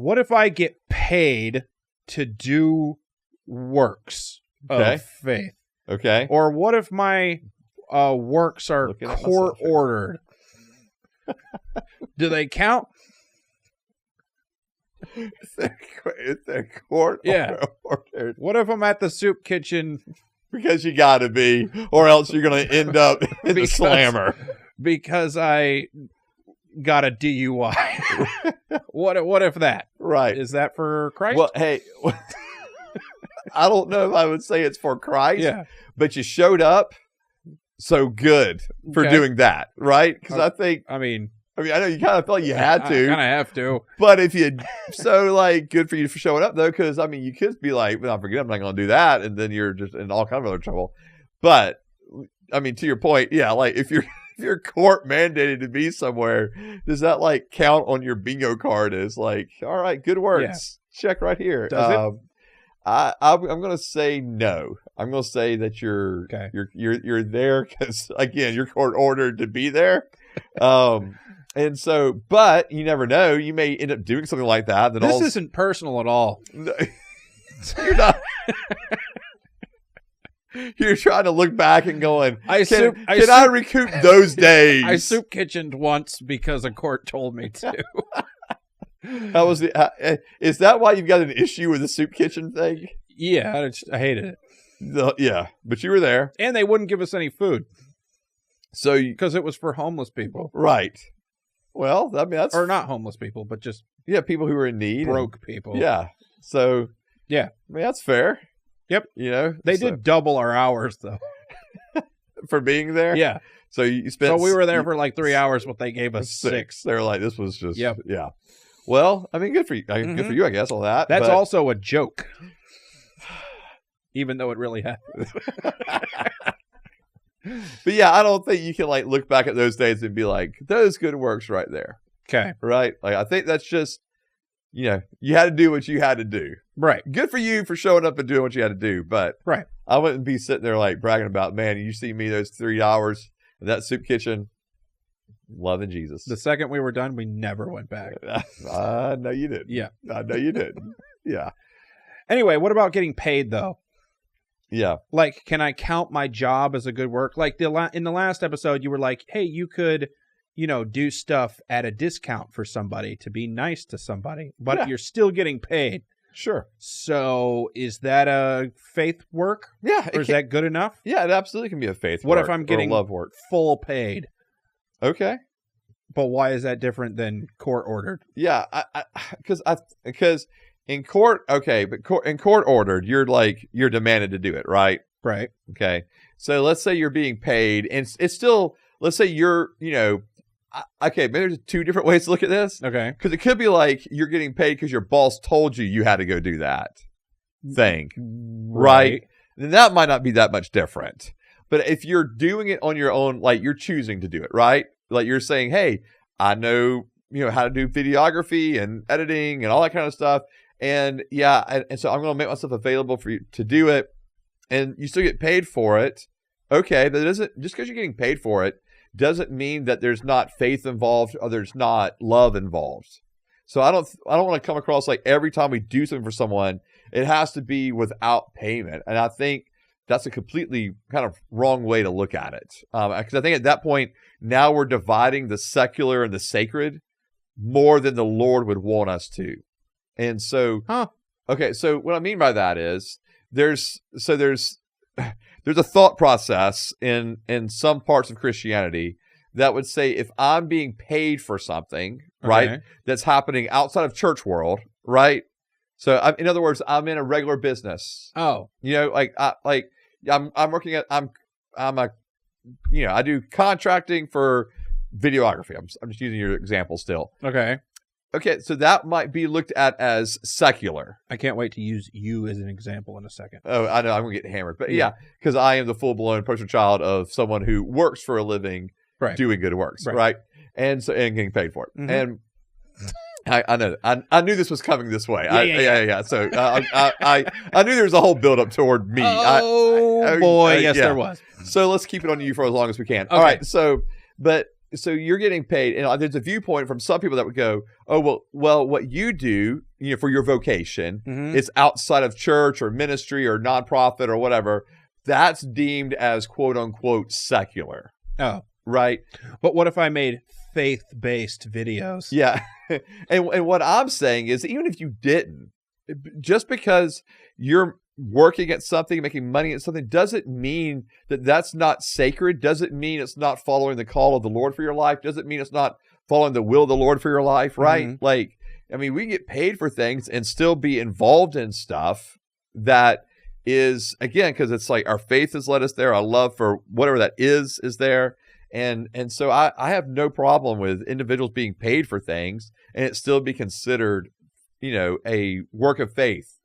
What if I get paid to do works of faith? Okay. Or what if my works are court-ordered? Do they count? It's court. Yeah. What if I'm at the soup kitchen? Because you got to be, or else you're going to end up in the slammer. Because I got a DUI. What if that? Right. Is that for Christ? Well, hey, I don't know if I would say it's for Christ. Yeah. But you showed up, so good for doing that, right? Because I know you kind of felt you had to. I kind of have to. But if you, good for you for showing up, though, because, you could be like, well, I'm not going to do that, and then you're just in all kind of other trouble. But, to your point, yeah, if you're court mandated to be somewhere, does that, count on your bingo card as, all right, good works. Yeah. Check right here. Does it? I'm going to say no. I'm going to say that you're there because, again, you're court ordered to be there. And so, but you never know. You may end up doing something like that. This isn't personal at all. You're not. You're trying to look back and going, can I recoup those days? I soup kitchened once because a court told me to. How was is that why you've got an issue with the soup kitchen thing? Yeah, I hated it. Yeah, but you were there. And they wouldn't give us any food. So because it was for homeless people. Right. Well, that's... Or not homeless people, but just... Yeah, people who are in need. Broke people. Yeah. So... Yeah. That's fair. Yep. They did double our hours, though. For being there? Yeah. So you spent... So we were there for 3 hours, but they gave us 6. They were like, this was just... Yep. Yeah. Well, good for you. Good for you, I guess, all that. That's also a joke. Even though it really happened. But yeah, I don't think you can look back at those days and be like, those good works right there. Okay. Right? I think that's just, you had to do what you had to do. Right. Good for you for showing up and doing what you had to do. But right. I wouldn't be sitting there bragging about, man, you see me those 3 hours in that soup kitchen, loving Jesus. The second we were done, we never went back. I know you didn't. Yeah. I know you didn't. Yeah. Anyway, what about getting paid, though? Yeah. Can I count my job as a good work? In the last episode, you were like, hey, you could, do stuff at a discount for somebody to be nice to somebody, but you're still getting paid. Sure. So is that a faith work? Yeah. Or is that good enough? Yeah, it absolutely can be a faith work. What if I'm getting love work? Full paid? Okay. But why is that different than court ordered? Yeah, because in court, okay, but in court ordered, you're demanded to do it, right? Right. Okay. So let's say you're being paid, and it's still, let's say you're, okay, maybe there's 2 different ways to look at this. Okay. Because it could be you're getting paid because your boss told you had to go do that thing, right? Then that might not be that much different. But if you're doing it on your own, you're choosing to do it, right? You're saying, hey, I know, how to do videography and editing and all that kind of stuff. And yeah, and so I'm going to make myself available for you to do it. And you still get paid for it. Okay, but just because you're getting paid for it doesn't mean that there's not faith involved or there's not love involved. So I don't want to come across every time we do something for someone, it has to be without payment. And I think that's a completely kind of wrong way to look at it. Because I think at that point, now we're dividing the secular and the sacred more than the Lord would want us to. And so, okay, so what I mean by that is there's a thought process in some parts of Christianity that would say if I'm being paid for something, right, that's happening outside of church world, right? So in other words, I'm in a regular business. Oh, I'm working at I do contracting for videography. I'm just using your example still. Okay, so that might be looked at as secular. I can't wait to use you as an example in a second. Oh, I know, I'm going to get hammered. But yeah, because I am the full-blown poster child of someone who works for a living doing good works, right? And getting paid for it. Mm-hmm. And I know. I knew this was coming this way. Yeah. So I knew there was a whole build-up toward me. Yes, there was. So let's keep it on you for as long as we can. Okay. All right, so you're getting paid, and there's a viewpoint from some people that would go, oh, well, what you do for your vocation, Mhm. it's outside of church or ministry or nonprofit or whatever, that's deemed as quote unquote secular, Oh, right? but what if I made faith-based videos? Yeah. and what I'm saying is, even if you didn't, just because you're working at something, making money at something, doesn't mean that that's not sacred. Doesn't mean it's not following the call of the Lord for your life. Doesn't mean it's not following the will of the Lord for your life, right? Mhm. Like, I mean, we get paid for things and still be involved in stuff that is, again, because it's like our faith has led us there. Our love for whatever that is there. And so I have no problem with individuals being paid for things and it still be considered, a work of faith,